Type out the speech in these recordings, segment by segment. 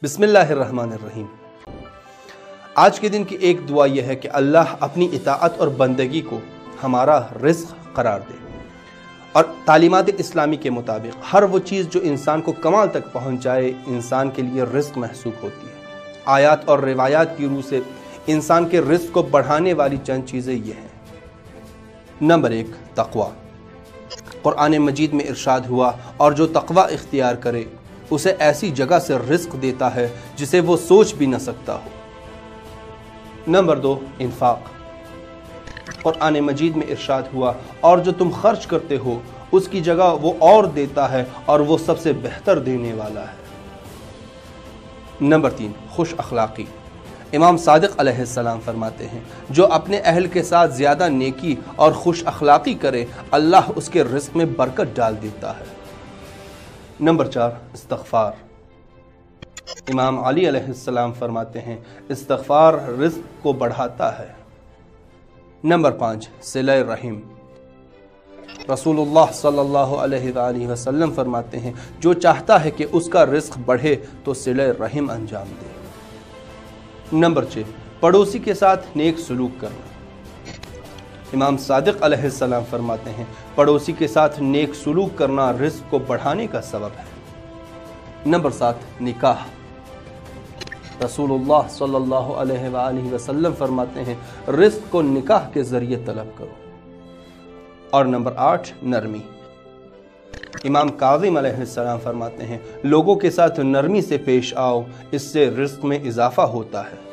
بسم اللہ الرحمن الرحیم۔ آج کے دن کی ایک دعا یہ ہے کہ اللہ اپنی اطاعت اور بندگی کو ہمارا رزق قرار دے اور تعلیمات اسلامی کے مطابق ہر وہ چیز جو انسان کو کمال تک پہنچ جائے انسان کے لیے رزق محسوب ہوتی ہے۔ آیات اور روایات کی روح سے انسان کے رزق کو بڑھانے والی چند چیزیں یہ ہیں۔ نمبر 1، تقوی۔ قرآن مجید میں ارشاد ہوا، اور جو تقوی اختیار کرے اسے ایسی جگہ سے رزق دیتا ہے جسے وہ سوچ بھی نہ سکتا ہو۔ نمبر 2، انفاق۔ قرآن مجید میں ارشاد ہوا، اور جو تم خرچ کرتے ہو اس کی جگہ وہ اور دیتا ہے اور وہ سب سے بہتر دینے والا ہے۔ نمبر 3، خوش اخلاقی۔ امام صادق علیہ السلام فرماتے ہیں، جو اپنے اہل کے ساتھ زیادہ نیکی اور خوش اخلاقی کرے اللہ اس کے رزق میں برکت ڈال دیتا ہے۔ نمبر 4، استغفار۔ امام علی علیہ السلام فرماتے ہیں، استغفار رزق کو بڑھاتا ہے۔ نمبر 5، صلہ رحم۔ رسول اللہ صلی اللہ علیہ وآلہ وسلم فرماتے ہیں، جو چاہتا ہے کہ اس کا رزق بڑھے تو صلہ رحم انجام دے۔ نمبر 6، پڑوسی کے ساتھ نیک سلوک کرنا۔ امام صادق علیہ السلام فرماتے ہیں، پڑوسی کے ساتھ نیک سلوک کرنا رزق کو بڑھانے کا سبب ہے۔ نمبر 7، نکاح۔ رسول اللہ صلی اللہ علیہ وآلہ وسلم فرماتے ہیں، رزق کو نکاح کے ذریعے طلب کرو۔ اور نمبر 8، نرمی۔ امام کاظم علیہ السلام فرماتے ہیں، لوگوں کے ساتھ نرمی سے پیش آؤ، اس سے رزق میں اضافہ ہوتا ہے۔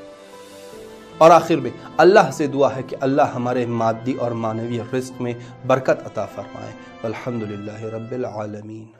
اور آخر میں اللہ سے دعا ہے کہ اللہ ہمارے مادی اور معنوی رزق میں برکت عطا فرمائے۔ والحمدللہ رب العالمین۔